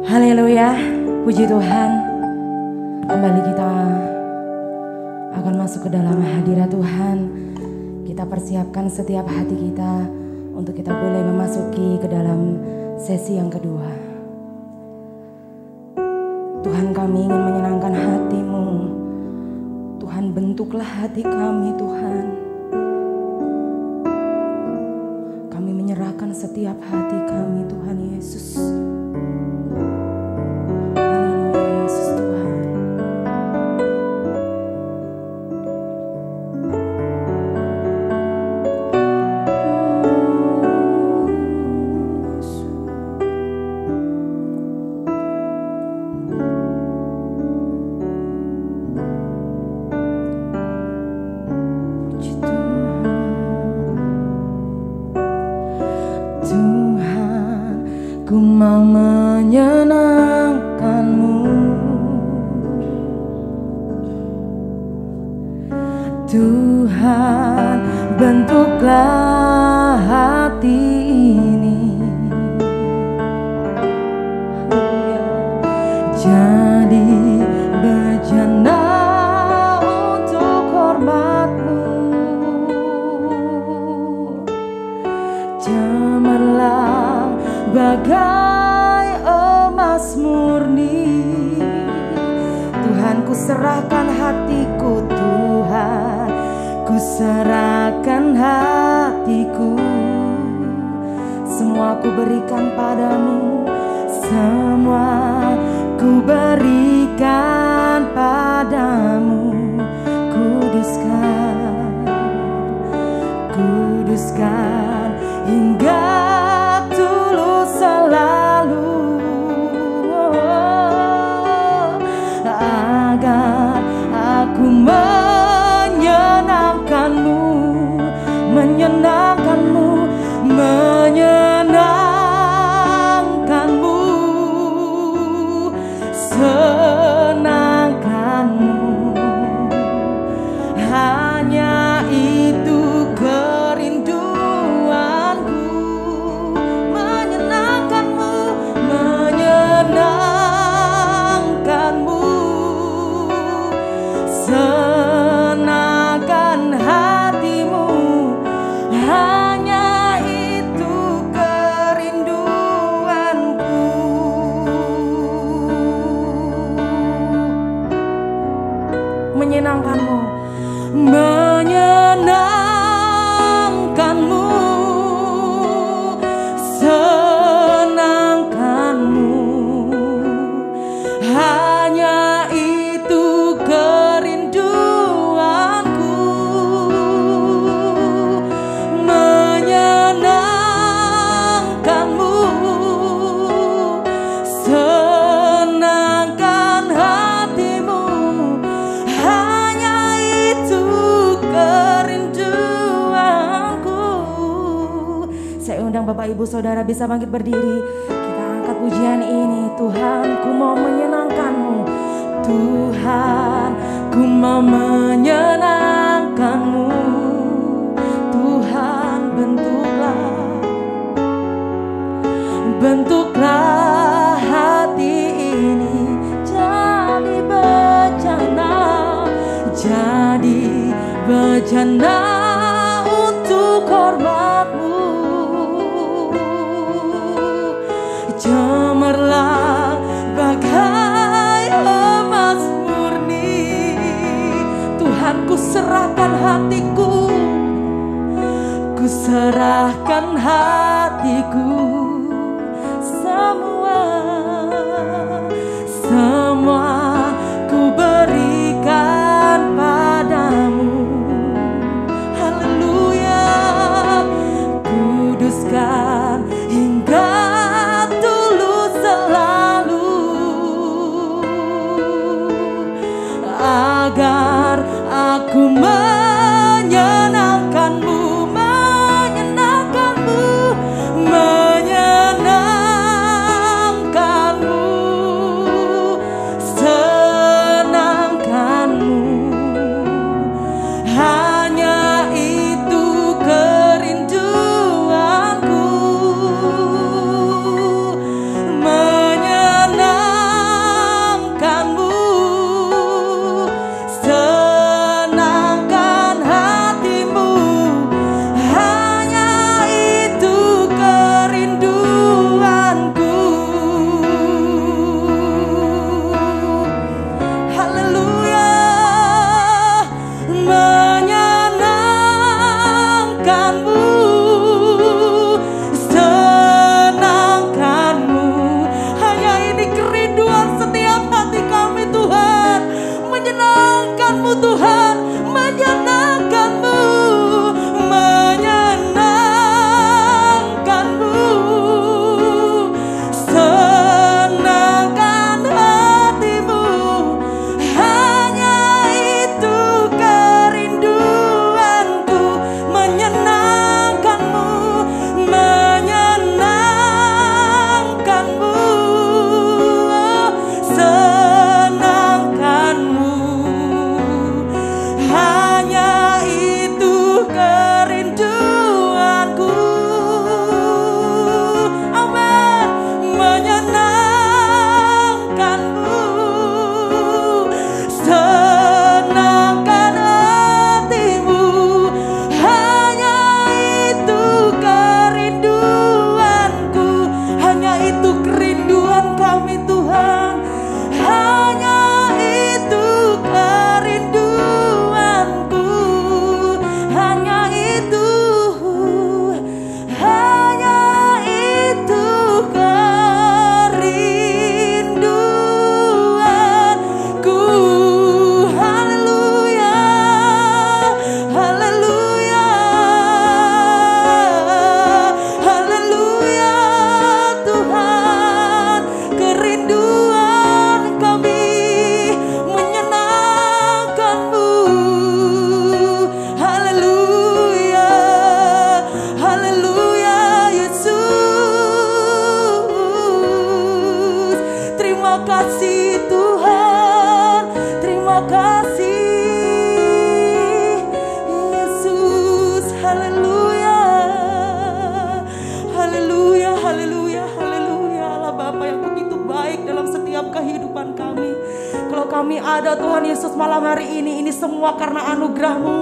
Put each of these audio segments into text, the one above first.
Haleluya, puji Tuhan. Kembali kita akan masuk ke dalam hadirat Tuhan. Kita persiapkan setiap hati kita untuk kita boleh memasuki ke dalam sesi yang kedua. Tuhan, kami ingin menyenangkan hati-Mu. Tuhan, bentuklah hati kami Tuhan. Kami menyerahkan setiap hati kami Tuhan Yesus. Ku mau menyenangkan-Mu, Tuhan, bentuklah hati ini jadi bejana untuk hormat-Mu. Cemerlang bagai emas murni, Tuhan, ku serahkan hatiku Tuhan, ku serahkan hatiku. Semua ku berikan padamu, semua ku berikan padamu. Kuduskan, kuduskan hingga tulus selalu, agar aku menyenangkan-Mu, menyenangkan-Mu, menyenangkan-Mu, senangkan-Mu. Hanya itu kerinduanku, menyenangkan-Mu, menyenangkan-Mu, senangkan hati-Mu. Hanya itu kerinduanku. Menyenangkan-Mu, menyenangkan-Mu, senangkan-Mu. Hanya itu kerinduanku, menyenangkan-Mu, senangkan hati-Mu. Hanya itu kerinduanku. Saya undang Bapak Ibu Saudara bisa bangkit berdiri. Kita angkat pujian ini. Tuhan, ku mau menyenangkan-Mu. Tuhan, ku mau menyenangkan-Mu. Tuhan, bentuklah hati ini jadi bejana untuk hormat-Mu. Cemerlang bagai emas murni, Tuhan, ku serahkan hatiku, ku serahkan hatiku. Semua ku berikan padamu. Haleluya, kuduskan hingga tulus selalu, agar aku menyenangkan-Mu, menyenangkan-Mu, kasih Tuhan, terima kasih Yesus. Haleluya, haleluya, haleluya, haleluya. Allah Bapa yang begitu baik dalam setiap kehidupan kami. Kalau kami ada Tuhan Yesus malam hari ini semua karena anugerah-Mu,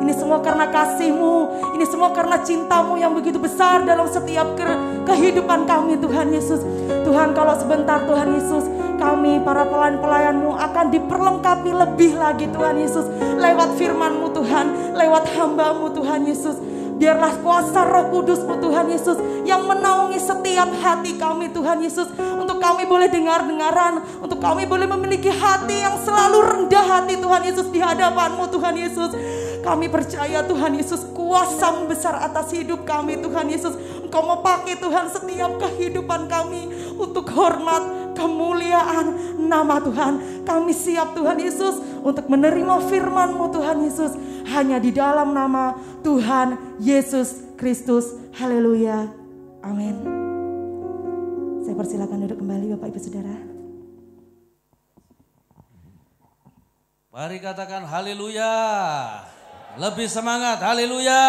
ini semua karena kasih-Mu, ini semua karena cinta-Mu yang begitu besar dalam setiap kehidupan kami Tuhan Yesus. Tuhan, kalau sebentar Tuhan Yesus, kami para pelayan-pelayan-Mu akan diperlengkapi lebih lagi Tuhan Yesus, lewat firman-Mu Tuhan, lewat hamba-Mu Tuhan Yesus. Biarlah kuasa Roh Kudus-Mu Tuhan Yesus yang menaungi setiap hati kami Tuhan Yesus. Untuk kami boleh dengar-dengaran, untuk kami boleh memiliki hati yang selalu rendah hati Tuhan Yesus di hadapan-Mu Tuhan Yesus. Kami percaya Tuhan Yesus, kuasa-Mu besar atas hidup kami Tuhan Yesus. Engkau mau pakai Tuhan setiap kehidupan kami untuk hormat, kemuliaan nama Tuhan. Kami siap Tuhan Yesus untuk menerima firman-Mu Tuhan Yesus. Hanya di dalam nama Tuhan Yesus Kristus. Haleluya. Amin. Saya persilakan duduk kembali Bapak Ibu Saudara. Mari katakan haleluya. Lebih semangat, haleluya.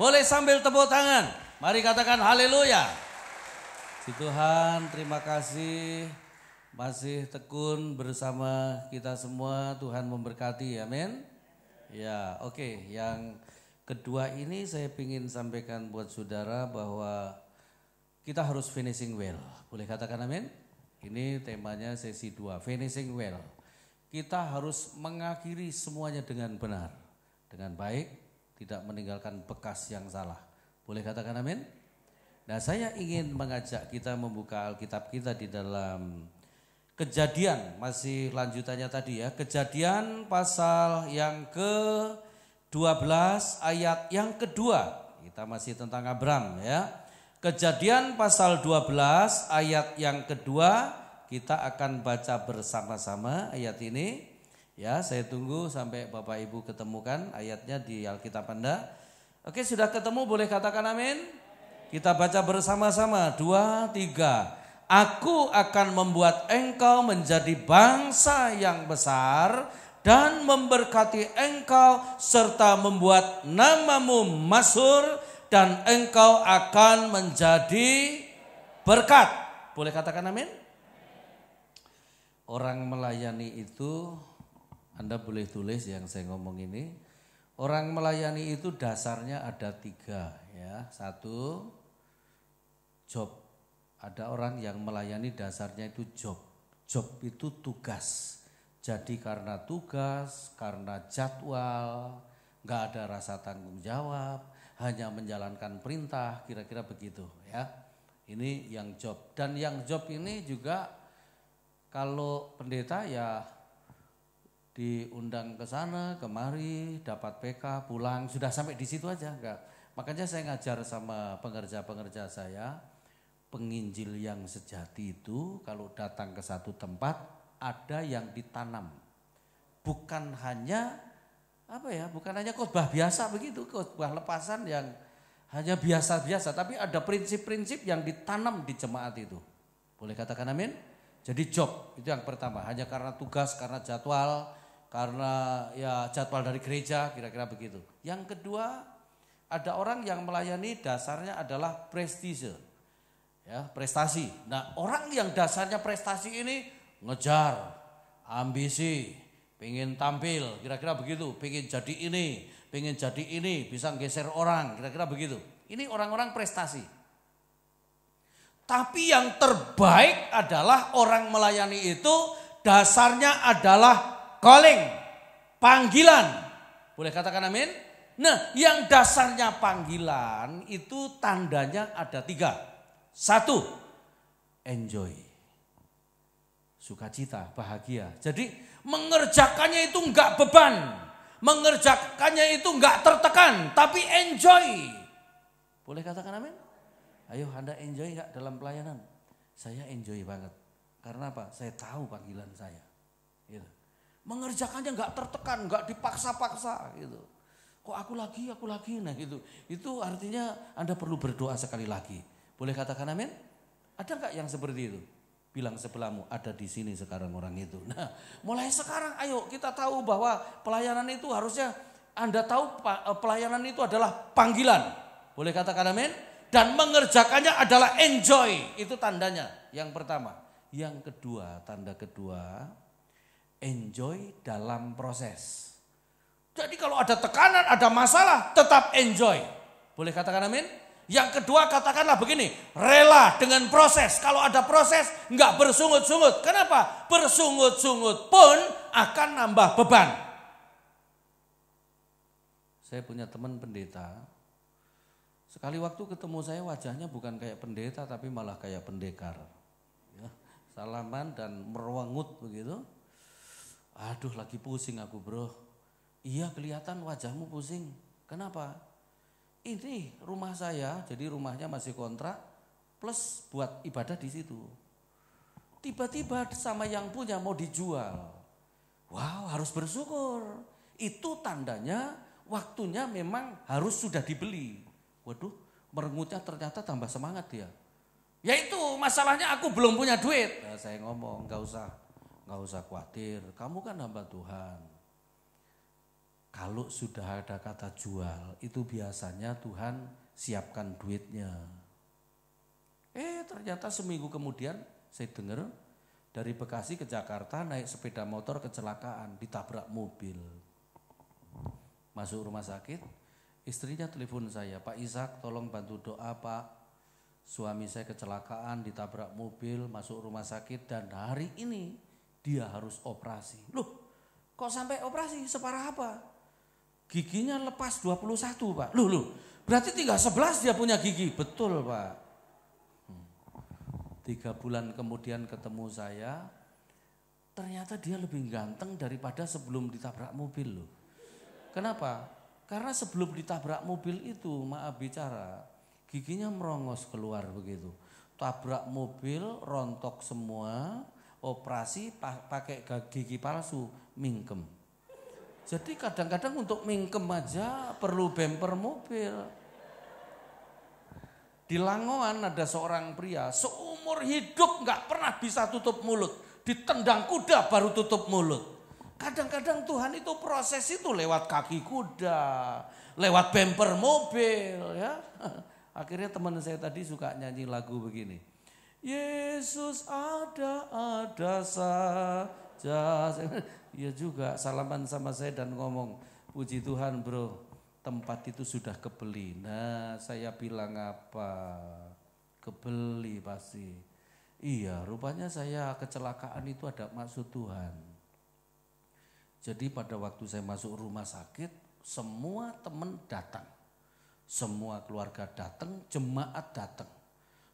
Boleh sambil tepuk tangan. Mari katakan haleluya. Si Tuhan, terima kasih masih tekun bersama kita semua. Tuhan memberkati, amin. Ya, oke. Yang kedua ini saya ingin sampaikan buat saudara bahwa kita harus finishing well. Boleh katakan amin? Ini temanya sesi 2, finishing well. Kita harus mengakhiri semuanya dengan benar, dengan baik, tidak meninggalkan bekas yang salah. Boleh katakan amin? Nah, saya ingin mengajak kita membuka Alkitab kita di dalam Kejadian, masih lanjutannya tadi ya. Kejadian pasal yang ke-12 ayat yang kedua. Kita masih tentang Abram ya. Kejadian pasal 12 ayat yang kedua. Kita akan baca bersama-sama ayat ini. Ya, saya tunggu sampai Bapak Ibu ketemukan ayatnya di Alkitab Anda. Oke, sudah ketemu, boleh katakan amin. Kita baca bersama-sama, 2, 3. Aku akan membuat engkau menjadi bangsa yang besar dan memberkati engkau serta membuat namamu masyhur dan engkau akan menjadi berkat. Boleh katakan amin? Orang melayani itu, Anda boleh tulis yang saya ngomong ini. Orang melayani itu dasarnya ada 3 ya. 1, job. Ada orang yang melayani dasarnya itu job. Job itu tugas. Jadi karena tugas, karena jadwal, gak ada rasa tanggung jawab, hanya menjalankan perintah, kira-kira begitu ya. Ini yang job. Dan yang job ini juga kalau pendeta ya diundang ke sana, kemari, dapat PK, pulang, sudah sampai di situ aja enggak. Makanya saya ngajar sama pengerja-pengerja saya, penginjil yang sejati itu kalau datang ke satu tempat ada yang ditanam. Bukan hanya bukan hanya khotbah biasa begitu, khotbah lepasan yang hanya biasa-biasa, tapi ada prinsip-prinsip yang ditanam di jemaat itu. Boleh katakan amin? Jadi job itu yang pertama, hanya karena tugas, karena jadwal, karena ya jadwal dari gereja, kira-kira begitu. Yang kedua, ada orang yang melayani dasarnya adalah prestise. Ya, prestasi. Nah, orang yang dasarnya prestasi ini ngejar, ambisi, pengen tampil, kira-kira begitu, pengen jadi ini, bisa geser orang, kira-kira begitu. Ini orang-orang prestasi. Tapi yang terbaik adalah orang melayani itu dasarnya adalah calling, panggilan. Boleh katakan amin? Nah, yang dasarnya panggilan itu tandanya ada 3. 1, enjoy, sukacita, bahagia. Jadi mengerjakannya itu enggak beban, mengerjakannya itu enggak tertekan, tapi enjoy. Boleh katakan amin? Ayo Anda enjoy enggak dalam pelayanan? Saya enjoy banget. Karena apa? Saya tahu panggilan saya. Gitu. Mengerjakannya enggak tertekan, enggak dipaksa-paksa gitu. Kok aku lagi, nah gitu. Itu artinya Anda perlu berdoa sekali lagi. Boleh katakan amin? Ada enggak yang seperti itu? Bilang sebelahmu, ada di sini sekarang orang itu. Nah, mulai sekarang ayo kita tahu bahwa pelayanan itu harusnya Anda tahu pelayanan itu adalah panggilan. Boleh katakan amin? Dan mengerjakannya adalah enjoy. Itu tandanya yang pertama. Yang kedua, tanda kedua, enjoy dalam proses. Jadi kalau ada tekanan, ada masalah, tetap enjoy. Boleh katakan amin? Yang kedua katakanlah begini, rela dengan proses. Kalau ada proses enggak bersungut-sungut. Kenapa? Bersungut-sungut pun akan nambah beban. Saya punya teman pendeta. Sekali waktu ketemu saya wajahnya bukan kayak pendeta tapi malah kayak pendekar. Ya, salaman dan merengut begitu. Aduh lagi pusing aku bro. Iya kelihatan wajahmu pusing. Kenapa? Ini rumah saya, jadi rumahnya masih kontrak, plus buat ibadah di situ. Tiba-tiba sama yang punya mau dijual. Wow, harus bersyukur. Itu tandanya waktunya memang harus sudah dibeli. Waduh, merengutnya ternyata tambah semangat dia. Ya itu masalahnya aku belum punya duit. Nah, saya ngomong, nggak usah khawatir. Kamu kan hamba Tuhan. Kalau sudah ada kata jual, itu biasanya Tuhan siapkan duitnya. Ternyata seminggu kemudian saya dengar dari Bekasi ke Jakarta naik sepeda motor kecelakaan, ditabrak mobil. Masuk rumah sakit, istrinya telepon saya, Pak Ishak tolong bantu doa Pak. Suami saya kecelakaan, ditabrak mobil, masuk rumah sakit dan hari ini dia harus operasi. Loh, kok sampai operasi? Separah apa? Giginya lepas 21 Pak. Loh, berarti tinggal 11 dia punya gigi. Betul Pak. 3 bulan kemudian ketemu saya, ternyata dia lebih ganteng daripada sebelum ditabrak mobil loh. Kenapa? Karena sebelum ditabrak mobil itu, maaf bicara, giginya merongos keluar begitu. Tabrak mobil, rontok semua, operasi pakai gigi palsu, mingkem. Jadi kadang-kadang untuk mingkem aja perlu bemper mobil. Di Langoan ada seorang pria seumur hidup gak pernah bisa tutup mulut. Ditendang kuda baru tutup mulut. Kadang-kadang Tuhan itu proses itu lewat kaki kuda, lewat bemper mobil ya. Akhirnya teman saya tadi suka nyanyi lagu begini. Yesus ada saja. Iya juga salaman sama saya dan ngomong, puji Tuhan bro, tempat itu sudah kebeli. Nah saya bilang apa? Kebeli pasti. Iya rupanya saya kecelakaan itu ada maksud Tuhan. Jadi pada waktu saya masuk rumah sakit, semua teman datang. Semua keluarga datang, jemaat datang.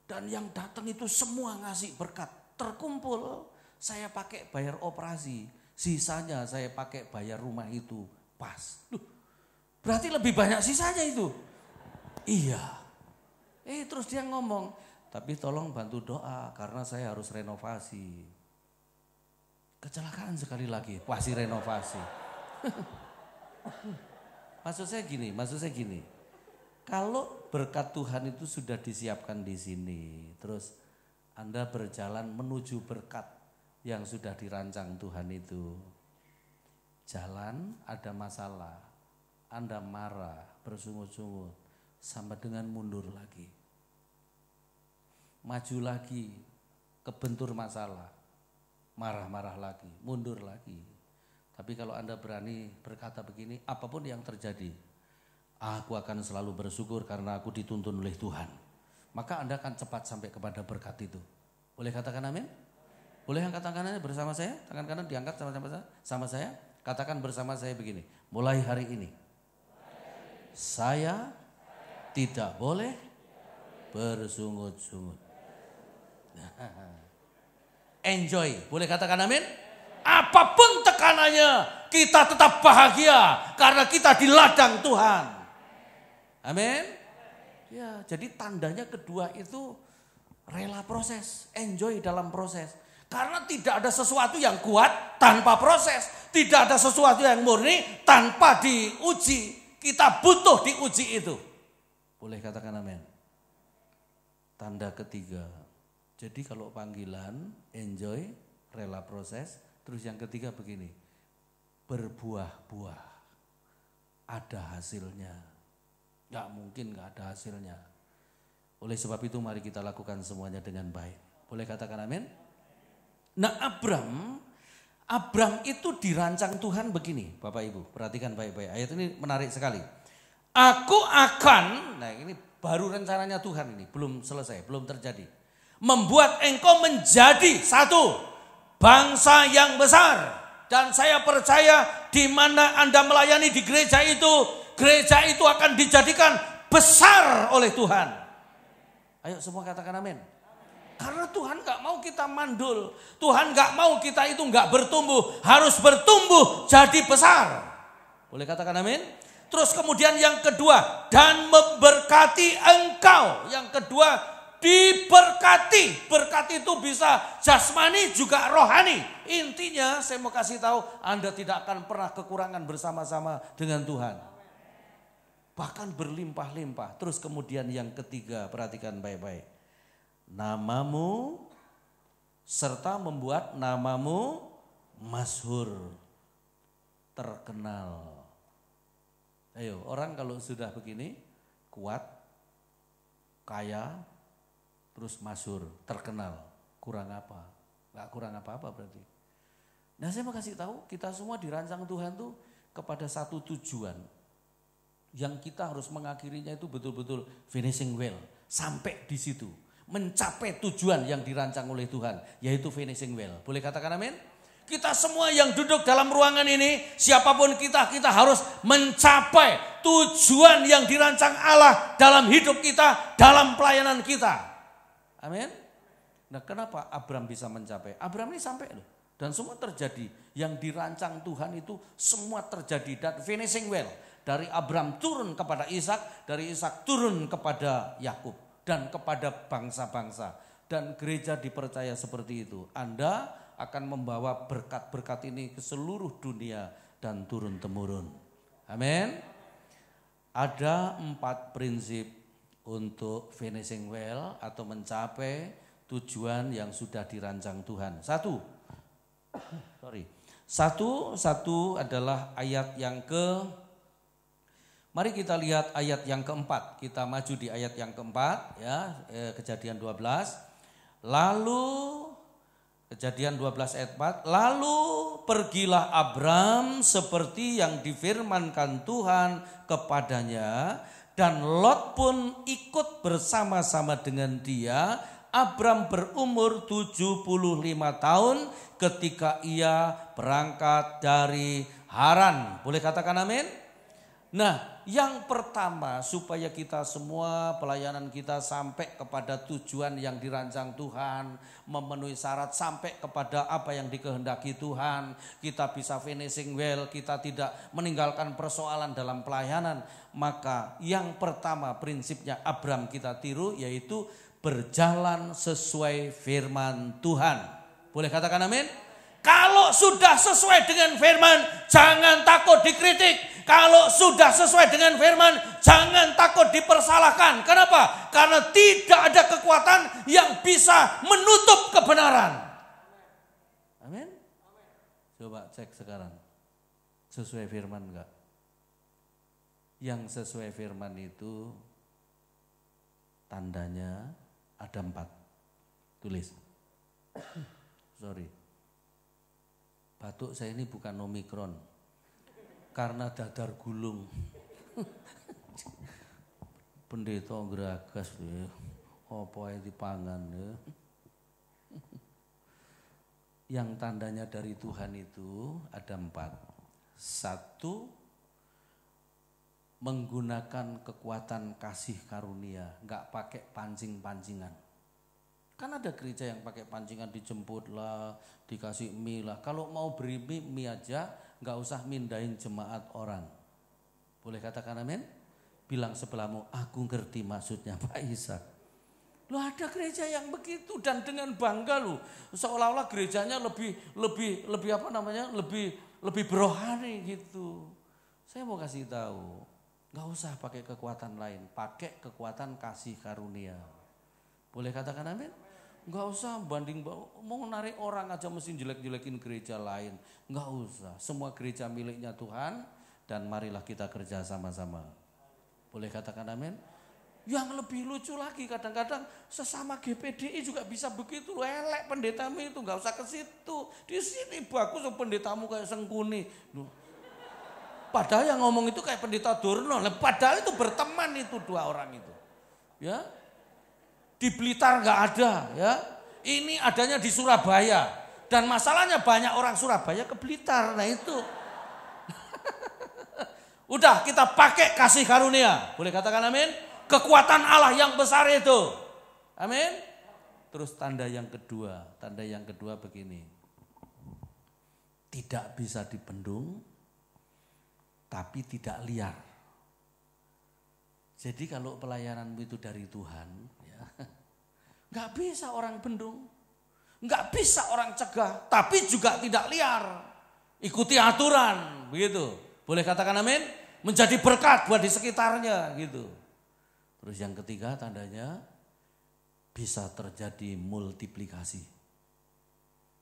Dan yang datang itu semua ngasih berkat. Terkumpul, saya pakai bayar operasi. Sisanya saya pakai bayar rumah itu pas. Loh, berarti lebih banyak sisanya itu. Iya. Terus dia ngomong, tapi tolong bantu doa karena saya harus renovasi. Kecelakaan sekali lagi, pasti renovasi. Maksud saya gini. Kalau berkat Tuhan itu sudah disiapkan di sini, terus Anda berjalan menuju berkat yang sudah dirancang Tuhan itu. Jalan ada masalah, Anda marah, bersungut-sungut, sama dengan mundur lagi. Maju lagi, kebentur masalah, marah-marah lagi, mundur lagi. Tapi kalau Anda berani berkata begini, apapun yang terjadi, aku akan selalu bersyukur karena aku dituntun oleh Tuhan. Maka Anda akan cepat sampai kepada berkat itu. Boleh katakan amin? Boleh angkat tangannya bersama saya? Tangan kanan diangkat sama saya. Katakan bersama saya begini. Mulai hari ini. Saya tidak boleh bersungut-sungut. Enjoy. Boleh katakan amin? Apapun tekanannya, kita tetap bahagia karena kita di ladang Tuhan. Amin. Ya, jadi tandanya kedua itu rela proses, enjoy dalam proses. Karena tidak ada sesuatu yang kuat tanpa proses. Tidak ada sesuatu yang murni tanpa diuji. Kita butuh diuji itu. Boleh katakan amin. Tanda ketiga, Jadi kalau panggilan, enjoy, rela proses. Terus yang ketiga begini, berbuah-buah, ada hasilnya. Gak mungkin gak ada hasilnya. Oleh sebab itu mari kita lakukan semuanya dengan baik. Boleh katakan amin? Nah Abram itu dirancang Tuhan begini, Bapak Ibu, perhatikan baik-baik. Ayat ini menarik sekali. Aku akan, nah ini baru rencananya Tuhan ini, belum selesai, belum terjadi. Membuat engkau menjadi satu bangsa yang besar. Dan saya percaya di mana Anda melayani di gereja itu akan dijadikan besar oleh Tuhan. Ayo semua katakan amin. Karena Tuhan gak mau kita mandul. Tuhan gak mau kita itu gak bertumbuh. Harus bertumbuh jadi besar. Boleh katakan amin? Terus kemudian yang kedua, dan memberkati engkau. Yang kedua, diberkati. Berkati itu bisa jasmani juga rohani. Intinya saya mau kasih tahu, Anda tidak akan pernah kekurangan bersama-sama dengan Tuhan. Bahkan berlimpah-limpah. Terus kemudian yang ketiga, perhatikan baik-baik. Namamu serta membuat namamu masyhur, terkenal. Ayo, orang kalau sudah begini, kuat, kaya, terus masyhur, terkenal, kurang apa? Gak kurang apa-apa berarti. Nah saya mau kasih tahu, kita semua dirancang Tuhan tuh kepada satu tujuan. Yang kita harus mengakhirinya itu betul-betul finishing well, sampai di situ. Mencapai tujuan yang dirancang oleh Tuhan, yaitu finishing well. Boleh katakan amin? Kita semua yang duduk dalam ruangan ini, siapapun kita harus mencapai tujuan yang dirancang Allah dalam hidup kita, dalam pelayanan kita. Amin? Nah kenapa Abram bisa mencapai? Abram ini sampai loh. Dan semua terjadi. Yang dirancang Tuhan itu semua terjadi. Dan finishing well. Dari Abram turun kepada Ishak, dari Ishak turun kepada Yakub. Dan kepada bangsa-bangsa. Dan gereja dipercaya seperti itu. Anda akan membawa berkat-berkat ini ke seluruh dunia dan turun-temurun. Amin. Ada 4 prinsip untuk finishing well atau mencapai tujuan yang sudah dirancang Tuhan. Satu adalah ayat yang mari kita lihat ayat yang keempat. Kita maju di ayat yang keempat, ya, Kejadian 12. Kejadian 12 ayat 4. Lalu pergilah Abram seperti yang difirmankan Tuhan kepadanya, dan Lot pun ikut bersama-sama dengan dia. Abram berumur 75 tahun ketika ia berangkat dari Haran. Boleh katakan amin? Nah, yang pertama supaya kita semua pelayanan kita sampai kepada tujuan yang dirancang Tuhan, memenuhi syarat sampai kepada apa yang dikehendaki Tuhan, kita bisa finishing well, kita tidak meninggalkan persoalan dalam pelayanan, maka yang pertama prinsipnya Abram kita tiru, yaitu berjalan sesuai firman Tuhan. Boleh katakan amin? Kalau sudah sesuai dengan firman, jangan takut dikritik. Kalau sudah sesuai dengan firman, jangan takut dipersalahkan. Kenapa? Karena tidak ada kekuatan yang bisa menutup kebenaran. Amin? Coba cek sekarang. Sesuai firman enggak? Yang sesuai firman itu tandanya ada 4. Tulis. Sorry. Batuk saya ini bukan Omikron. Karena dadar gulung. Pendeta ngeragas ya. Apa yang dipangan ya. Yang tandanya dari Tuhan itu ada 4. 1, menggunakan kekuatan kasih karunia, enggak pakai pancing-pancingan. Kan ada gereja yang pakai pancingan, dijemput lah, dikasih mie lah. Kalau mau beri mie aja, enggak usah mindahin jemaat orang. Boleh katakan amin? Bilang sebelahmu, aku ngerti maksudnya Pak Ishak. Loh ada gereja yang begitu dan dengan bangga loh. Seolah-olah gerejanya lebih berohani gitu. Saya mau kasih tahu, enggak usah pakai kekuatan lain, pakai kekuatan kasih karunia. Boleh katakan amin? Enggak usah banding, mau narik orang aja mesti jelek-jelekin gereja lain. Enggak usah, semua gereja miliknya Tuhan dan marilah kita kerja sama-sama. Boleh katakan amin? Yang lebih lucu lagi kadang-kadang sesama GPDI juga bisa begitu. Elek pendetamu itu, enggak usah ke situ. Di sini bagus pendetamu kayak Sengkuni. Padahal yang ngomong itu kayak pendeta Durno. Padahal itu berteman itu dua orang itu. Ya. Di Blitar enggak ada, ya. Ini adanya di Surabaya. Dan masalahnya banyak orang Surabaya ke Blitar. Nah itu. Udah kita pakai kasih karunia. Boleh katakan amin? Kekuatan Allah yang besar itu. Amin. Terus tanda yang kedua begini. Tidak bisa dibendung, tapi tidak liar. Jadi kalau pelayananmu itu dari Tuhan, ya, gak bisa orang bendung, gak bisa orang cegah, tapi juga tidak liar. Ikuti aturan, begitu. Boleh katakan amin? Menjadi berkat buat di sekitarnya, gitu. Terus yang ketiga tandanya bisa terjadi multiplikasi.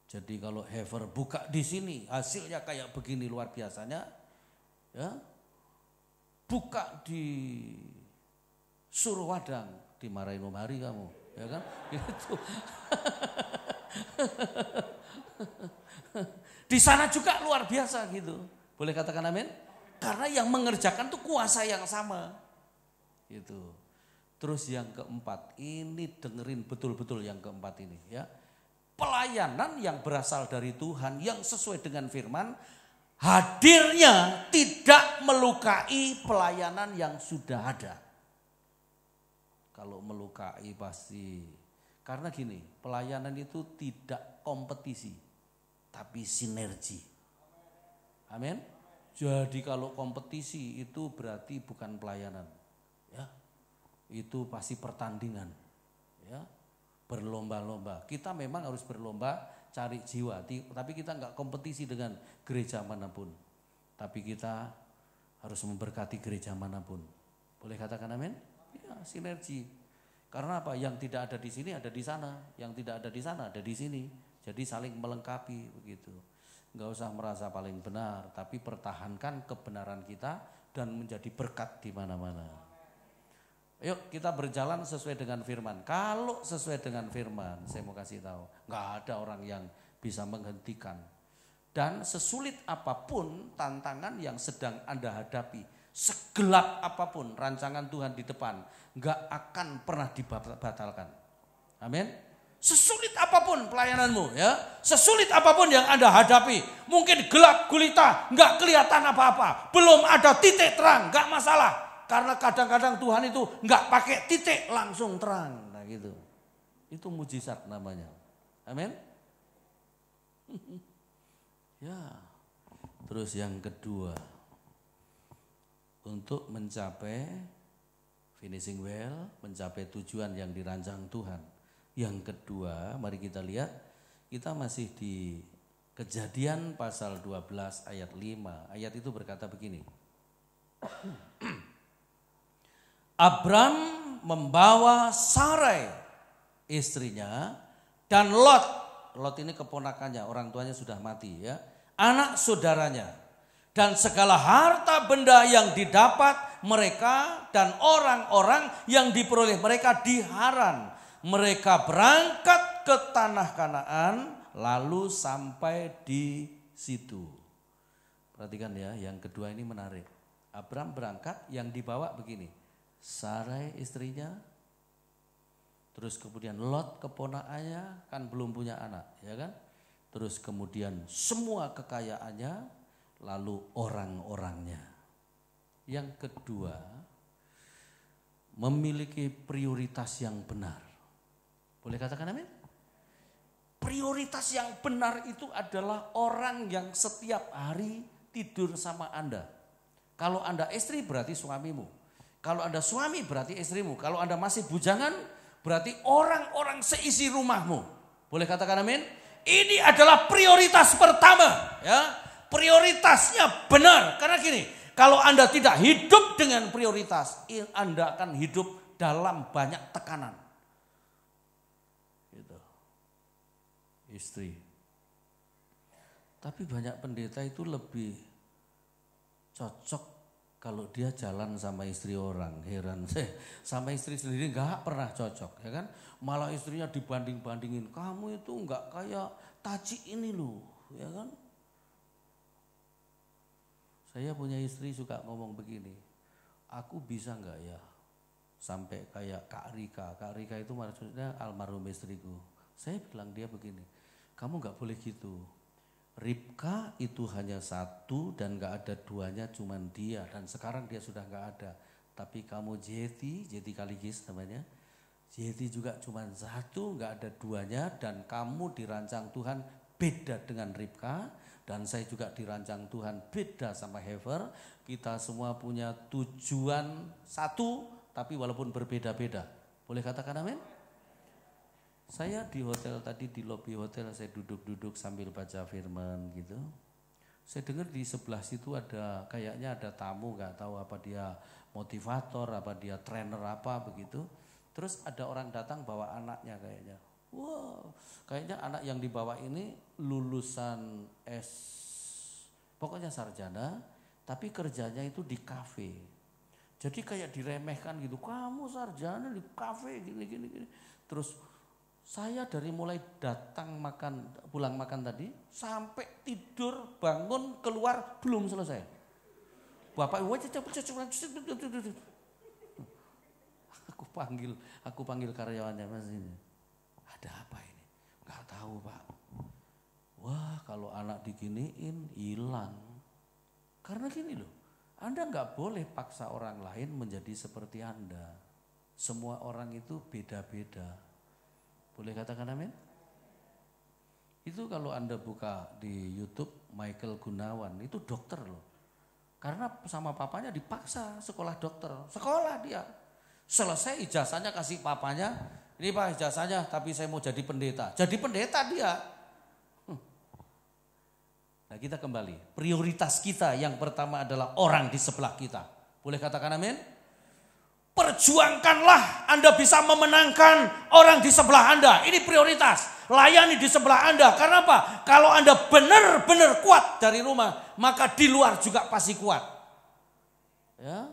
Jadi kalau Hever buka di sini hasilnya kayak begini luar biasanya, ya. Buka di Surwadang dimarahin Om Hari kamu, ya kan? Gitu. Di sana juga luar biasa gitu. Boleh katakan amin? Karena yang mengerjakan tuh kuasa yang sama. Gitu. Terus yang keempat, ini dengerin betul-betul yang keempat ini ya. Pelayanan yang berasal dari Tuhan yang sesuai dengan firman, hadirnya tidak melukai pelayanan yang sudah ada. Kalau melukai pasti, karena gini, pelayanan itu tidak kompetisi, tapi sinergi. Amin. Jadi kalau kompetisi itu berarti bukan pelayanan. Ya. Itu pasti pertandingan, ya, berlomba-lomba. Kita memang harus berlomba cari jiwa, tapi kita enggak kompetisi dengan gereja manapun. Tapi kita harus memberkati gereja manapun. Boleh katakan amin? Ya, sinergi. Karena apa? Yang tidak ada di sini ada di sana, yang tidak ada di sana ada di sini. Jadi saling melengkapi begitu. Enggak usah merasa paling benar, tapi pertahankan kebenaran kita dan menjadi berkat di mana-mana. Yuk kita berjalan sesuai dengan firman. Kalau sesuai dengan firman, saya mau kasih tahu, nggak ada orang yang bisa menghentikan. Dan sesulit apapun tantangan yang sedang Anda hadapi, segelap apapun rancangan Tuhan di depan, nggak akan pernah dibatalkan. Amin. Sesulit apapun pelayananmu, ya, sesulit apapun yang Anda hadapi, mungkin gelap gulita, nggak kelihatan apa-apa, belum ada titik terang, nggak masalah. Karena kadang-kadang Tuhan itu enggak pakai titik langsung terang. Nah gitu. Itu mujizat namanya. Amin. Ya. Terus yang kedua. Untuk mencapai finishing well, mencapai tujuan yang dirancang Tuhan. Yang kedua, mari kita lihat. Kita masih di Kejadian pasal 12 ayat 5. Ayat itu berkata begini. Abram membawa Sarai istrinya dan Lot ini keponakannya, orang tuanya sudah mati ya, anak saudaranya, dan segala harta benda yang didapat mereka dan orang-orang yang diperoleh mereka di Haran. Mereka berangkat ke tanah Kanaan lalu sampai di situ. Perhatikan ya, yang kedua ini menarik. Abram berangkat, yang dibawa begini. Sarai istrinya, terus kemudian Lot keponakannya, kan belum punya anak, ya kan? Terus kemudian semua kekayaannya, lalu orang-orangnya. Yang kedua, memiliki prioritas yang benar. Boleh katakan amin? Prioritas yang benar itu adalah orang yang setiap hari tidur sama Anda. Kalau Anda istri berarti suamimu. Kalau Anda suami berarti istrimu. Kalau Anda masih bujangan berarti orang-orang seisi rumahmu. Boleh katakan amin? Ini adalah prioritas pertama. Ya, prioritasnya benar. Karena gini, kalau Anda tidak hidup dengan prioritas, Anda akan hidup dalam banyak tekanan. Gitu. Istri. Tapi banyak pendeta itu lebih cocok kalau dia jalan sama istri orang. Heran saya, sama istri sendiri nggak pernah cocok, ya kan? Malah istrinya dibanding-bandingin, kamu itu nggak kayak Taci ini loh, ya kan? Saya punya istri suka ngomong begini, aku bisa nggak ya sampai kayak Kak Rika. Kak Rika itu maksudnya almarhum istriku. Saya bilang dia begini, kamu nggak boleh gitu. Ribka itu hanya satu dan gak ada duanya, cuman dia. Dan sekarang dia sudah gak ada. Tapi kamu Jeti Kaligis namanya. Jeti juga cuman satu, gak ada duanya. Dan kamu dirancang Tuhan beda dengan Ribka. Dan saya juga dirancang Tuhan beda sama Hever. Kita semua punya tujuan satu, tapi walaupun berbeda-beda. Boleh katakan amin? Saya di hotel tadi, di lobi hotel saya duduk-duduk sambil baca firman gitu. Saya dengar di sebelah situ ada kayaknya ada tamu, gak tahu apa dia motivator, apa dia trainer apa begitu. Terus ada orang datang bawa anaknya kayaknya. Wow, kayaknya anak yang dibawa ini lulusan pokoknya sarjana, tapi kerjanya itu di kafe. Jadi kayak diremehkan gitu, kamu sarjana di kafe gini. Terus saya dari mulai datang pulang makan tadi sampai tidur, bangun, keluar belum selesai. Bapak aku panggil karyawannya, Mas ini. Ada apa ini? Enggak tahu, Pak. Wah, kalau anak diginiin hilang. Karena gini loh, Anda enggak boleh paksa orang lain menjadi seperti Anda. Semua orang itu beda-beda. Boleh katakan amin? Itu kalau Anda buka di YouTube Michael Gunawan, itu dokter loh. Karena sama papanya dipaksa sekolah dokter. Sekolah dia. Selesai ijazahnya kasih papanya, ini Pak ijazahnya tapi saya mau jadi pendeta. Jadi pendeta dia. Nah kita kembali, prioritas kita yang pertama adalah orang di sebelah kita. Boleh katakan amin? Perjuangkanlah Anda bisa memenangkan orang di sebelah Anda. Ini prioritas. Layani di sebelah Anda. Karena apa? Kalau Anda benar-benar kuat dari rumah, maka di luar juga pasti kuat. Ya,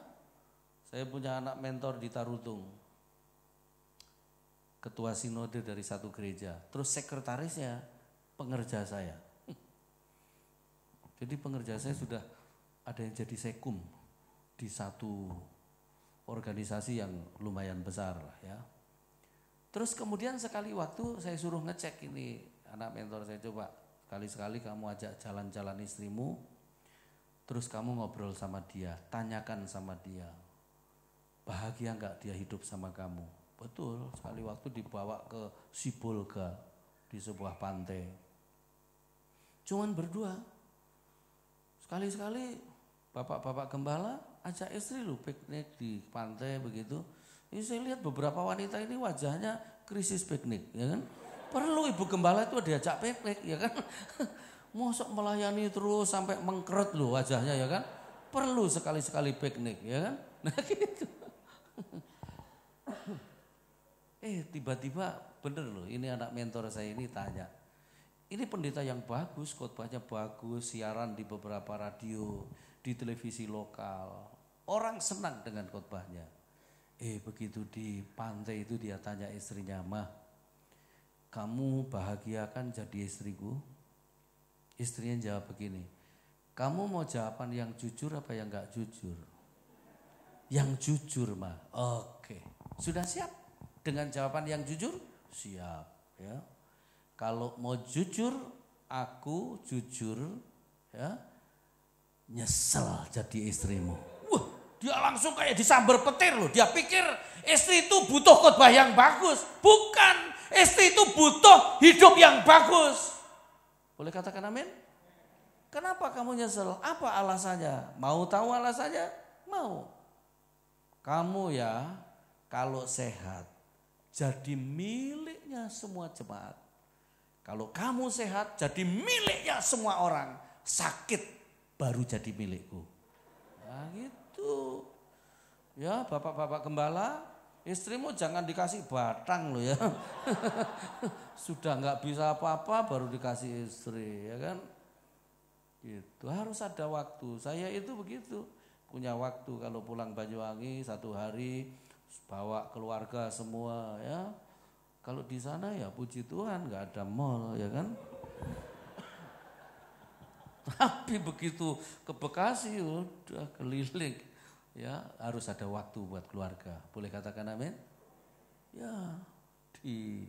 saya punya anak mentor di Tarutung. Ketua sinode dari satu gereja. Terus sekretarisnya pengerja saya. Jadi pengerja saya sudah ada yang jadi sekum di satu organisasi yang lumayan besar lah ya. Terus kemudian sekali waktu saya suruh ngecek ini anak mentor saya, coba sekali-sekali kamu ajak jalan-jalan istrimu, terus kamu ngobrol sama dia, tanyakan sama dia, bahagia nggak dia hidup sama kamu? Betul, sekali waktu dibawa ke Sibolga di sebuah pantai, cuman berdua. Sekali-sekali bapak-bapak gembala ajak istri lu piknik di pantai begitu. Ini saya lihat beberapa wanita ini wajahnya krisis piknik, ya kan? Perlu ibu gembala itu diajak piknik, ya kan? Mosok melayani terus sampai mengkeret lu wajahnya, ya kan? Perlu sekali-sekali piknik, ya kan? Nah gitu. Tiba-tiba bener loh, ini anak mentor saya ini tanya. Ini pendeta yang bagus, khotbahnya bagus, siaran di beberapa radio, di televisi lokal. Orang senang dengan khotbahnya. Begitu di pantai itu dia tanya istrinya, "Mah, kamu bahagia kan jadi istriku?" Istrinya jawab begini, "Kamu mau jawaban yang jujur apa yang enggak jujur?" Yang jujur, Mah. Oke. Sudah siap dengan jawaban yang jujur? Siap, ya. Kalau mau jujur, aku jujur, ya. Nyesel jadi istrimu. Wah, dia langsung kayak disambar petir loh. Dia pikir istri itu butuh khotbah yang bagus. Bukan, istri itu butuh hidup yang bagus. Boleh katakan amin? Kenapa kamu nyesel? Apa alasannya? Mau tahu alasannya? Mau. Kamu ya, kalau sehat, jadi miliknya semua jemaat. Kalau kamu sehat, jadi miliknya semua orang. Sakit baru jadi milikku. Nah gitu. Ya bapak-bapak gembala, istrimu jangan dikasih batang loh ya. Sudah nggak bisa apa-apa baru dikasih istri, ya kan? Itu harus ada waktu. Saya itu begitu, punya waktu kalau pulang Banyuwangi 1 hari bawa keluarga semua ya. Kalau di sana ya puji Tuhan nggak ada mall, ya kan? Tapi begitu ke Bekasi udah keliling, ya harus ada waktu buat keluarga. Boleh katakan amin? Ya di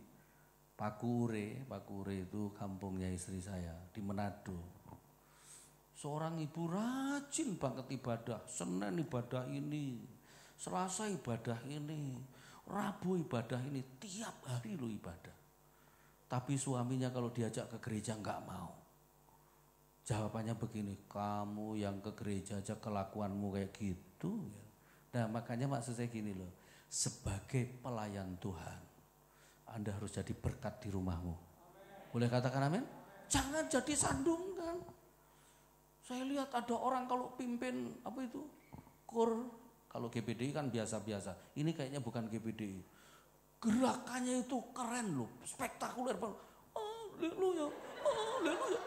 Pakure itu kampungnya istri saya di Manado. Seorang ibu rajin banget ibadah, Senin ibadah ini, Selasa ibadah ini, Rabu ibadah ini, tiap hari lo ibadah. Tapi suaminya kalau diajak ke gereja nggak mau. Jawabannya begini, kamu yang ke gereja aja kelakuanmu kayak gitu. Nah makanya maksud saya gini loh, sebagai pelayan Tuhan, Anda harus jadi berkat di rumahmu. Boleh katakan amin? Jangan jadi sandungan. Saya lihat ada orang kalau pimpin apa itu, KUR, kalau GPDI kan biasa-biasa. Ini kayaknya bukan GPDI. Gerakannya itu keren loh, spektakuler banget. Haleluya, haleluya.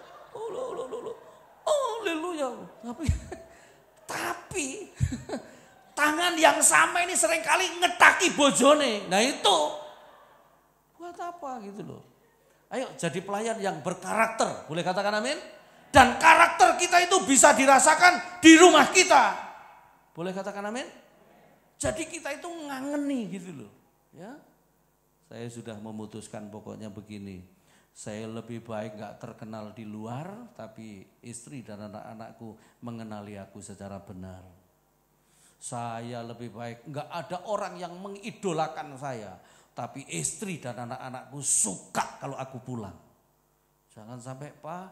Haleluya. Tapi tangan yang sama ini seringkali ngetaki bojone. Nah itu buat apa gitu loh. Ayo jadi pelayan yang berkarakter. Boleh katakan amin? Dan karakter kita itu bisa dirasakan di rumah kita. Boleh katakan amin? Jadi kita itu ngangeni gitu loh. Ya, saya sudah memutuskan pokoknya begini. Saya lebih baik gak terkenal di luar, tapi istri dan anak-anakku mengenali aku secara benar. Saya lebih baik gak ada orang yang mengidolakan saya, tapi istri dan anak-anakku suka kalau aku pulang. Jangan sampai Pak,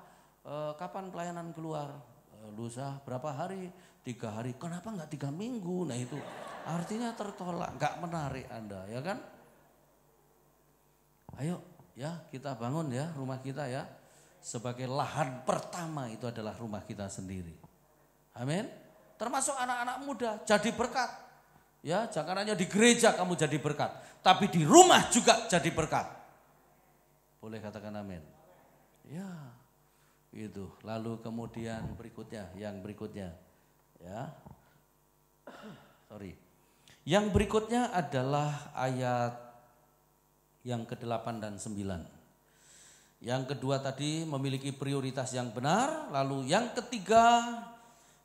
kapan pelayanan keluar? Lusa berapa hari? 3 hari. Kenapa gak 3 minggu? Nah itu artinya tertolak, gak menarik Anda, ya kan? Ayo. Ya, kita bangun ya rumah kita ya. Sebagai lahan pertama itu adalah rumah kita sendiri. Amin. Termasuk anak-anak muda jadi berkat. Ya, jangan hanya di gereja kamu jadi berkat, tapi di rumah juga jadi berkat. Boleh katakan amin. Ya. Itu. Lalu kemudian yang berikutnya. Ya. Sorry. Yang berikutnya adalah ayat yang ke-8 dan 9. Yang kedua tadi memiliki prioritas yang benar. Lalu yang ketiga,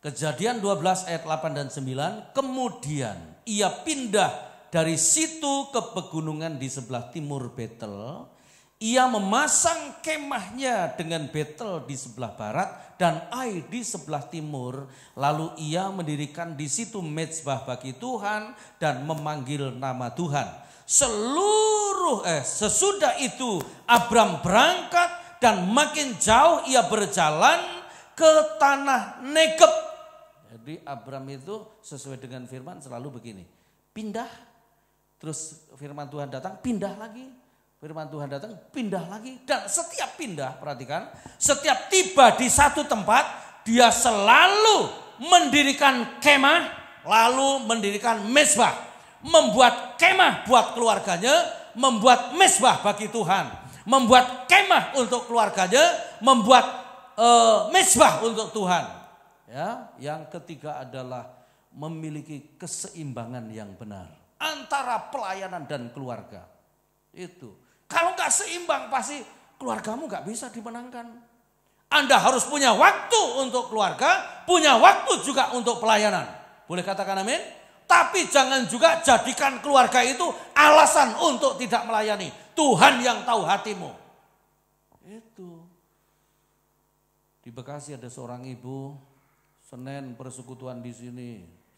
Kejadian 12 ayat 8 dan 9. Kemudian ia pindah dari situ ke pegunungan di sebelah timur Betel. Ia memasang kemahnya dengan Betel di sebelah barat dan Ai di sebelah timur. Lalu ia mendirikan di situ mezbah bagi Tuhan dan memanggil nama Tuhan. Sesudah itu Abram berangkat dan makin jauh ia berjalan ke tanah Negeb. Jadi Abram itu sesuai dengan firman selalu begini, pindah, terus firman Tuhan datang, pindah lagi, firman Tuhan datang, pindah lagi. Dan setiap pindah, perhatikan, setiap tiba di satu tempat, dia selalu mendirikan kemah, lalu mendirikan mezbah. Membuat kemah buat keluarganya, membuat mezbah bagi Tuhan, membuat kemah untuk keluarganya, membuat mezbah untuk Tuhan. Ya, yang ketiga adalah memiliki keseimbangan yang benar antara pelayanan dan keluarga. Itu. Kalau nggak seimbang pasti keluargamu nggak bisa dimenangkan. Anda harus punya waktu untuk keluarga, punya waktu juga untuk pelayanan. Boleh katakan amin? Tapi jangan juga jadikan keluarga itu alasan untuk tidak melayani. Tuhan yang tahu hatimu. Itu. Di Bekasi ada seorang ibu, Senin persekutuan di sini,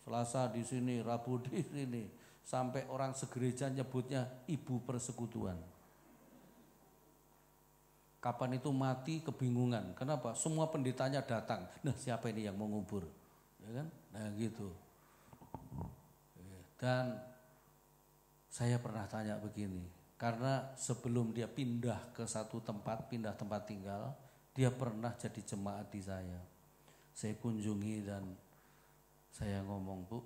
Selasa di sini, Rabu di sini. Sampai orang segereja nyebutnya ibu persekutuan. Kapan itu mati kebingungan. Kenapa? Semua pendetanya datang. Nah siapa ini yang mau ngubur? Ya kan? Nah gitu. Dan saya pernah tanya begini, karena sebelum dia pindah ke satu tempat, pindah tempat tinggal, dia pernah jadi jemaat di saya. Saya kunjungi dan saya ngomong, Bu,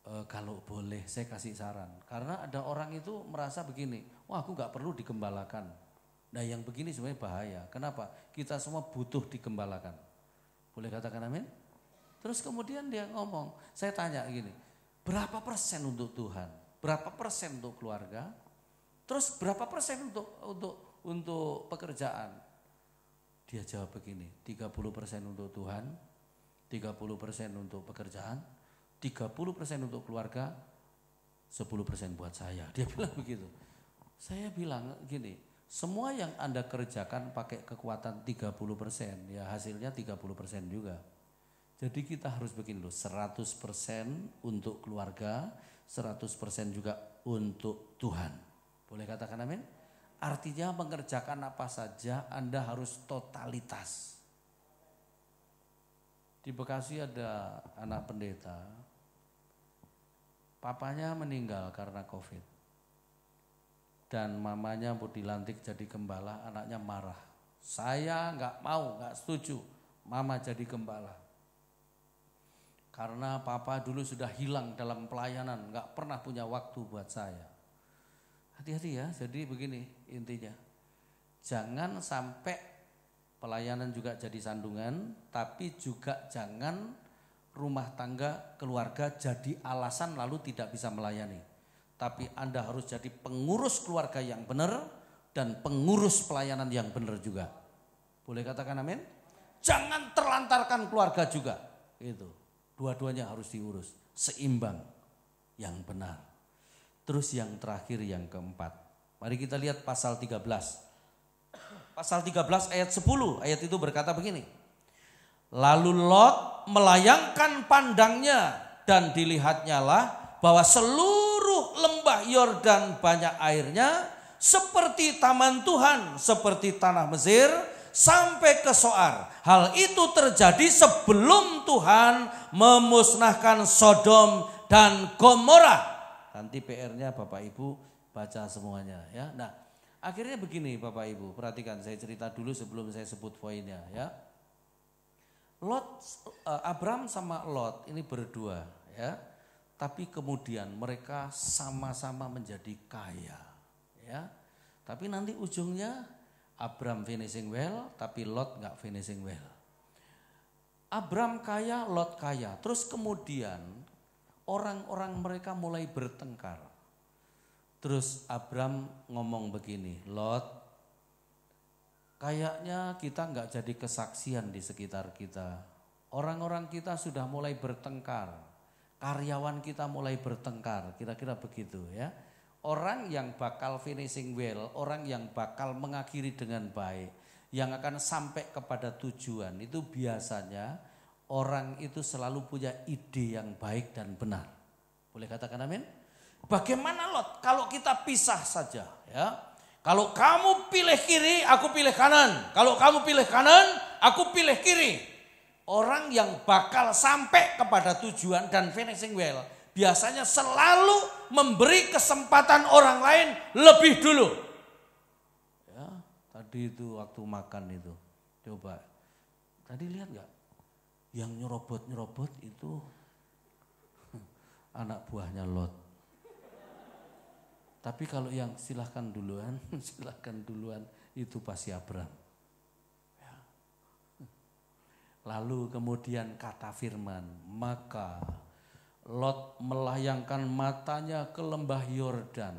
Kalau boleh saya kasih saran. Karena ada orang itu merasa begini, wah aku gak perlu digembalakan. Nah yang begini sebenarnya bahaya. Kenapa? Kita semua butuh digembalakan. Boleh katakan amin? Terus kemudian dia ngomong, saya tanya gini, berapa persen untuk Tuhan? Berapa persen untuk keluarga? Terus berapa persen untuk pekerjaan? Dia jawab begini, 30% untuk Tuhan, 30% untuk pekerjaan, 30% untuk keluarga, 10% buat saya. Dia bilang begitu. Saya bilang gini, semua yang Anda kerjakan pakai kekuatan 30%, ya hasilnya 30% juga. Jadi kita harus begini loh, 100% untuk keluarga, 100% juga untuk Tuhan. Boleh katakan amin? Artinya mengerjakan apa saja Anda harus totalitas. Di Bekasi ada anak pendeta, papanya meninggal karena COVID. Dan mamanya mau dilantik jadi gembala, anaknya marah. Saya nggak mau, nggak setuju mama jadi gembala. Karena papa dulu sudah hilang dalam pelayanan, nggak pernah punya waktu buat saya. Hati-hati ya, jadi begini intinya. Jangan sampai pelayanan juga jadi sandungan, tapi juga jangan rumah tangga, keluarga jadi alasan lalu tidak bisa melayani. Tapi Anda harus jadi pengurus keluarga yang benar dan pengurus pelayanan yang benar juga. Boleh katakan amin? Jangan terlantarkan keluarga juga. Itu. Dua-duanya harus diurus, seimbang, yang benar. Terus yang terakhir yang keempat. Mari kita lihat pasal 13. Pasal 13 ayat 10, ayat itu berkata begini. Lalu Lot melayangkan pandangnya dan dilihatnya lah bahwa seluruh lembah Yordan banyak airnya seperti taman Tuhan, seperti tanah Mesir sampai ke Soar. Hal itu terjadi sebelum Tuhan memusnahkan Sodom dan Gomora. Nanti PR-nya Bapak Ibu baca semuanya ya. Nah, akhirnya begini Bapak Ibu, perhatikan saya cerita dulu sebelum saya sebut poinnya ya. Abram sama Lot ini berdua ya. Tapi kemudian mereka sama-sama menjadi kaya ya. Tapi nanti ujungnya Abram finishing well, tapi Lot nggak finishing well. Abram kaya, Lot kaya. Terus kemudian orang-orang mereka mulai bertengkar. Terus Abram ngomong begini, Lot, kayaknya kita nggak jadi kesaksian di sekitar kita. Orang-orang kita sudah mulai bertengkar, karyawan kita mulai bertengkar, kira-kira begitu ya. Orang yang bakal finishing well, orang yang bakal mengakhiri dengan baik, yang akan sampai kepada tujuan itu biasanya orang itu selalu punya ide yang baik dan benar. Boleh katakan amin? Bagaimana Lot kalau kita pisah saja ya? Kalau kamu pilih kiri, aku pilih kanan. Kalau kamu pilih kanan, aku pilih kiri. Orang yang bakal sampai kepada tujuan dan finishing well biasanya selalu memberi kesempatan orang lain lebih dulu. Ya, tadi itu waktu makan itu, coba. Tadi lihat nggak? Yang nyerobot itu anak buahnya Lot. Tapi kalau yang silahkan duluan itu pasti Abram. Ya. Lalu kemudian kata firman, maka Lot melayangkan matanya ke lembah Yordan,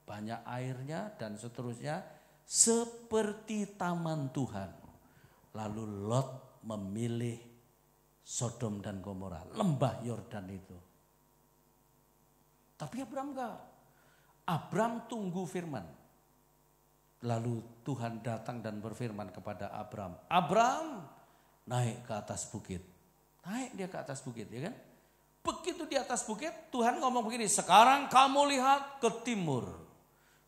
banyak airnya dan seterusnya, seperti taman Tuhan. Lalu Lot memilih Sodom dan Gomora, lembah Yordan itu. Tapi Abram enggak. Abram tunggu firman. Lalu Tuhan datang dan berfirman kepada Abram. Abram, naik ke atas bukit. Naik dia ke atas bukit, ya kan? Begitu di atas bukit, Tuhan ngomong begini, sekarang kamu lihat ke timur,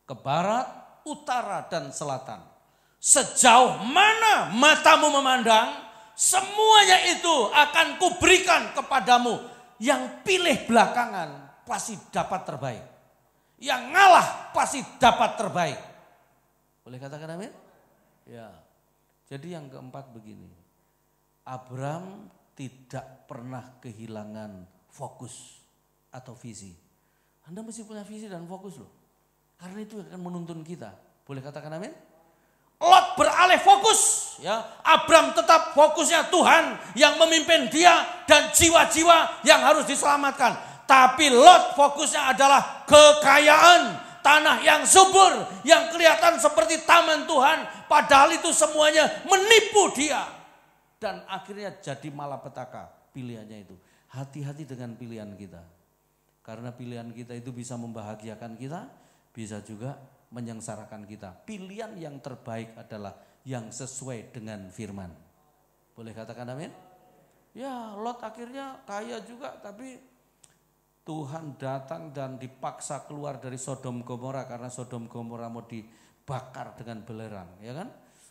ke barat, utara, dan selatan. Sejauh mana matamu memandang, semuanya itu akan kuberikan kepadamu. Yang pilih belakangan pasti dapat terbaik. Yang ngalah pasti dapat terbaik. Boleh katakan amin? Ya. Jadi yang keempat begini. Abram tidak pernah kehilangan fokus. atau visi. Anda mesti punya visi dan fokus loh. Karena itu akan menuntun kita. Boleh katakan amin? Lot beralih fokus. Ya, Abram tetap fokusnya Tuhan yang memimpin dia dan jiwa-jiwa yang harus diselamatkan. Tapi Lot fokusnya adalah kekayaan, tanah yang subur, yang kelihatan seperti taman Tuhan. Padahal itu semuanya menipu dia. Dan akhirnya jadi malapetaka pilihannya itu. Hati-hati dengan pilihan kita. Karena pilihan kita itu bisa membahagiakan kita, bisa juga menyengsarakan kita. Pilihan yang terbaik adalah yang sesuai dengan firman. Boleh katakan amin? Ya, Lot akhirnya kaya juga, tapi Tuhan datang dan dipaksa keluar dari Sodom Gomora karena Sodom Gomora mau dibakar dengan belerang, ya kan?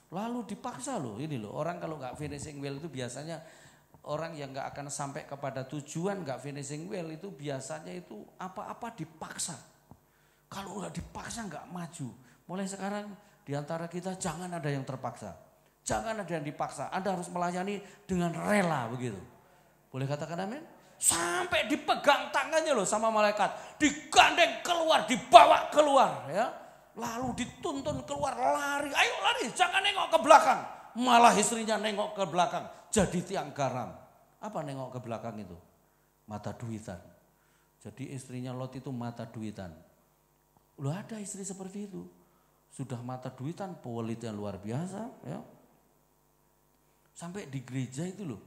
Lalu dipaksa loh, ini loh, orang kalau nggak finishing well itu biasanya orang yang nggak akan sampai kepada tujuan, nggak finishing well itu biasanya itu apa-apa dipaksa. Kalau nggak dipaksa nggak maju. Mulai sekarang diantara kita jangan ada yang terpaksa, jangan ada yang dipaksa. Anda harus melayani dengan rela begitu. Boleh katakan amin? Sampai dipegang tangannya loh sama malaikat, digandeng keluar, dibawa keluar, ya. Lalu dituntun keluar, lari, ayo lari, jangan nengok ke belakang. Malah istrinya nengok ke belakang, jadi tiang garam. Apa nengok ke belakang itu? Mata duitan. Jadi istrinya Lot itu mata duitan. Loh, ada istri seperti itu. Sudah mata duitan, pelitnya luar biasa, ya. Sampai di gereja itu loh,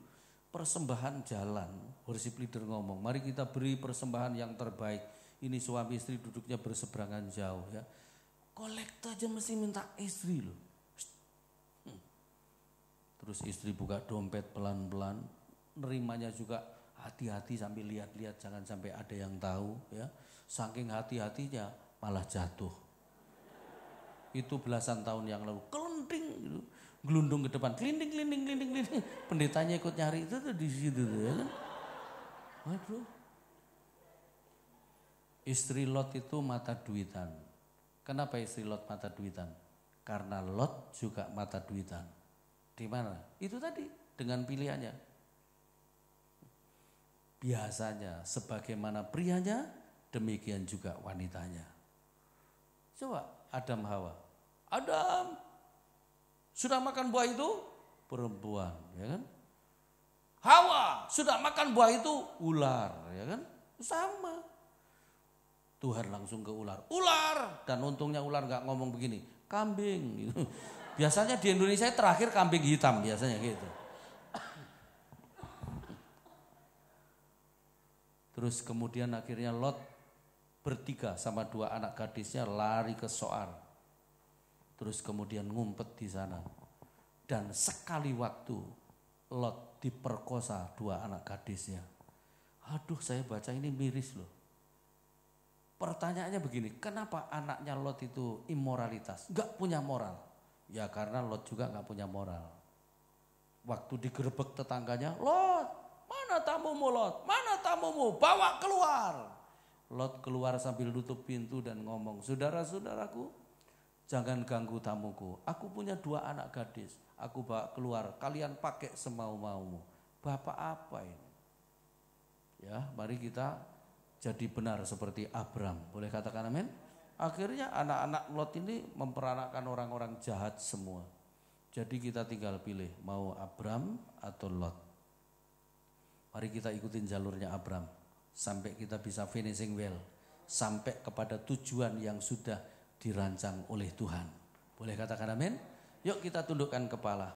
persembahan jalan. Worship leader ngomong, mari kita beri persembahan yang terbaik. Ini suami istri duduknya berseberangan jauh, ya. Kolektor aja mesti minta istri loh. Terus istri buka dompet pelan-pelan, nerimanya juga hati-hati sambil lihat-lihat, jangan sampai ada yang tahu, ya. Saking hati-hatinya malah jatuh. Itu belasan tahun yang lalu, kelenting gitu, gelundung ke depan, kelinding. Pendetanya ikut nyari itu tuh di situ tuh, ya kan. Waduh. Istri Lot itu mata duitan. Kenapa istri Lot mata duitan? Karena Lot juga mata duitan. Di mana? Itu tadi dengan pilihannya. Biasanya sebagaimana prianya, demikian juga wanitanya. Coba Adam Hawa. Adam sudah makan buah itu? Perempuan, ya kan? Hawa sudah makan buah itu? Ular, ya kan? Sama. Tuhan langsung ke ular. Ular! Dan untungnya ular gak ngomong begini, kambing gitu. Biasanya di Indonesia terakhir kambing hitam biasanya gitu. Terus kemudian akhirnya Lot bertiga sama 2 anak gadisnya lari ke Soar. Terus kemudian ngumpet di sana. Dan sekali waktu Lot diperkosa 2 anak gadisnya. Aduh, saya baca ini miris loh. Pertanyaannya begini, kenapa anaknya Lot itu immoralitas? Gak punya moral. Ya karena Lot juga gak punya moral. Waktu digerebek tetangganya, Lot, mana tamumu Lot? Mana tamumu? Bawa keluar. Lot keluar sambil tutup pintu dan ngomong, saudara-saudaraku, jangan ganggu tamuku. Aku punya 2 anak gadis. Aku bawa keluar, kalian pakai semau-maumu. Bapak apa ini? Ya, mari kita jadi benar seperti Abram. Boleh katakan amin? Akhirnya anak-anak Lot ini memperanakkan orang-orang jahat semua. Jadi kita tinggal pilih mau Abram atau Lot. Mari kita ikutin jalurnya Abram. Sampai kita bisa finishing well. Sampai kepada tujuan yang sudah dirancang oleh Tuhan. Boleh katakan amin? Yuk kita tundukkan kepala.